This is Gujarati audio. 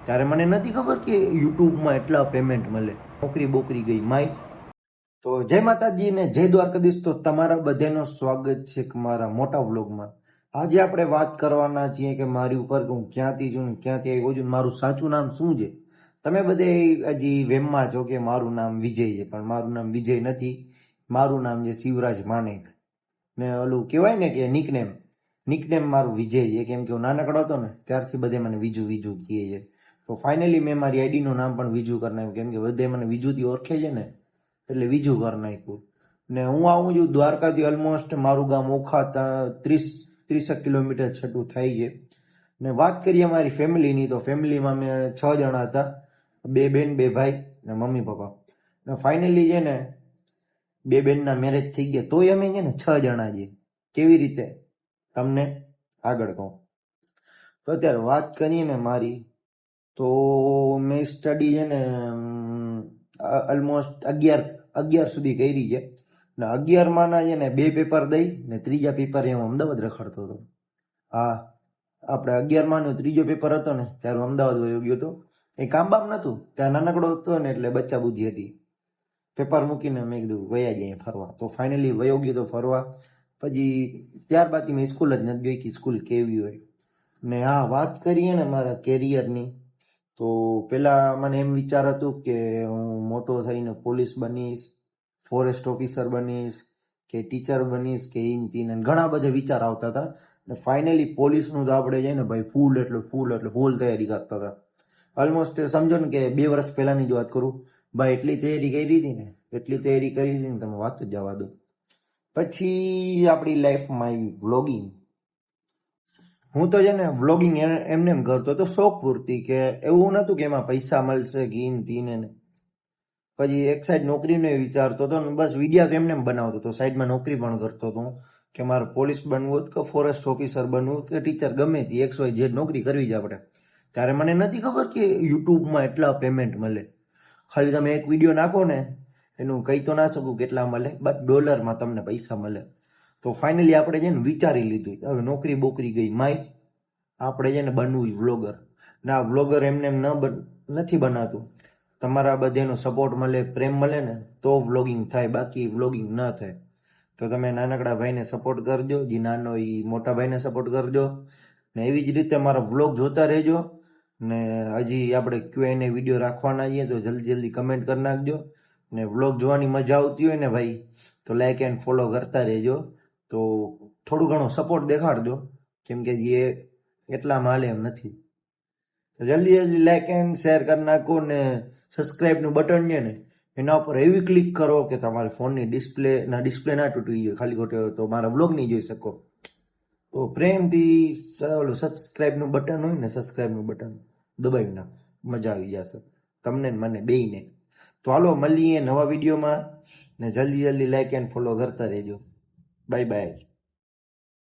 ત્યારે મને નથી ખબર કે યુટ્યુબમાં એટલા પેમેન્ટ મળે. નોકરી બોકરી ગઈ માય. તો જય માતાજી ને જય દ્વારકાધીશ. તો તમારા બધાનું સ્વાગત છે કે મારા મોટા વ્લોગમાં. આજે આપણે વાત કરવાના છીએ કે મારી ઉપર હું ક્યાંથી છું ને ક્યાંથી આવ્યો છું, મારું સાચું નામ શું છે. તમે બધે હજી વેમમાં છો કે મારું નામ વિજય છે, પણ મારું નામ વિજય નથી. મારું નામ છે શિવરાજ માણેક. ને ઓલું કહેવાય ને કે નિકનેમ મારું વિજય છે, કેમ કે હું નાનકડો હતો ને ત્યારથી બધે મને વિજુ વિજુ કહે છે. તો ફાઇનલી મેં મારી આઈડીનું નામ પણ વિજુ કરી નાખ્યું, કેમ કે બધે મને વિજુથી ઓળખે છે ને, એટલે વિજુ કરી નાખ્યું. ને હું આવું છું દ્વારકાથી, ઓલમોસ્ટ મારું ગામ ઓખા 30 કિલોમીટર છઠ્ઠું થાય છે. ને વાત કરીએ મારી ફેમિલીની, તો ફેમિલીમાં અમે 6 જણા હતા, 2 બેન 2 ભાઈ ને મમ્મી પપ્પા. ને ફાઇનલી છે ને 2 બેનના મેરેજ થઈ ગયા, તોય અમે છે ને 6 જણા છીએ. કેવી રીતે તમને આગળ કહું. તો અત્યારે વાત કરીએ ને મારી, તો મેં સ્ટડી છે ને ઓલમોસ્ટ 11 સુધી કરી છે. ને 11માંના છે ને 2 પેપર દઈ ને ત્રીજા પેપર હું અમદાવાદ રખડતો હતો. હા, આપણે 11માંનો ત્રીજો પેપર હતો ને ત્યારે હું અમદાવાદ વયો ગયો હતો. એ કામ બામ નહોતું, ત્યાં નાનકડો હતો ને એટલે બચ્ચા બુદ્ધિ હતી. પેપર મૂકીને મેં કીધું વયા જઈએ ફરવા. તો ફાઇનલી વયો ગયો તો ફરવા. પછી ત્યારબાદ મેં સ્કૂલ જ નથી ગઈ કે સ્કૂલ કેવી હોય. ને હા, વાત કરીએ ને મારા કેરિયરની, તો પહેલાં મને એમ વિચાર હતું કે હું મોટો થઈને પોલીસ બનીશ, ફોરેસ્ટ ઓફિસર બનીશ, કે ટીચર બનીશ, કે ઇન ઘણા બધા વિચાર આવતા હતા. ને ફાઇનલી પોલીસનું તો આપણે છે ને ભાઈ ફૂલ તૈયારી કરતા હતા. ઓલમોસ્ટ સમજો ને કે 2 વર્ષ પહેલાંની જ વાત કરું ભાઈ, એટલી તૈયારી કરી હતી ને તમે વાત જ જવા દો. પછી આપણી લાઈફમાં આવી વ્લોગિંગ. હું તો છે ને વ્લોગિંગ એમને એમ કરતો હતો શોખ પૂરતી, કે એવું નહોતું કે એમાં પૈસા મળશે કે ને. પછી એક સાઈડ નોકરીનો વિચારતો હતો ને બસ વિડીયો તો એમને એમ બનાવતો હતો, સાઈડમાં નોકરી પણ કરતો હતો કે મારે પોલીસ બનવું કે ફોરેસ્ટ ઓફિસર બનવું કે ટીચર, ગમે તે XYZ નોકરી કરવી જ આપણે. ત્યારે મને નથી ખબર કે યુટ્યુબમાં એટલા પેમેન્ટ મળે. ખાલી તમે એક વિડીયો નાખો ને, એનું કહી તો ના શકું કેટલા મળે, બટ ડોલરમાં તમને પૈસા મળે. તો ફાઇનલી આપણે છે ને વિચારી લીધું, હવે નોકરી બોકરી ગઈ માય, આપણે છે ને બનવું વ્લોગર. ના, વ્લોગર એમને એમ નથી બનાતું. તમારા બધાનો સપોર્ટ મળે, પ્રેમ મળે ને તો વ્લોગિંગ થાય, બાકી વ્લોગિંગ ન થાય. તો તમે નાનકડા ભાઈને સપોર્ટ કરજો, જે નાનો એ મોટા ભાઈને સપોર્ટ કરજો. ને એવી જ રીતે મારા વ્લોગ જોતા રહેજો. ને હજી આપણે Q&A વિડીયો રાખવાના છીએ, તો જલ્દી કમેન્ટ કરી નાખજો. ને વ્લોગ જોવાની મજા આવતી હોય ને ભાઈ, તો લાઈક એન્ડ ફોલો કરતા રહેજો. તો થોડું ઘણું સપોર્ટ દેખાડજો, કેમ કે એ એટલા માલે એમ નથી. તો જલ્દી લાઈક એન્ડ શેર કરી નાખો. ને સબસ્ક્રાઇબનું બટન છે ને એના ઉપર એવી ક્લિક કરો કે તમારી ફોનની ડિસ્પ્લે ના તૂટી જાય, ખાલી ખોટે તો મારા વ્લોગ નહીં જોઈ શકો. તો પ્રેમથી ઓલું સબસ્ક્રાઇબનું બટન હોય ને, સબસ્ક્રાઇબનું બટન દબાવી નાખો, મજા આવી જશે તમને ને મને બેયને. તો હાલો મળીએ નવા વિડીયોમાં, ને જલ્દી લાઈક એન્ડ ફોલો કરતા રહેજો. Bye bye.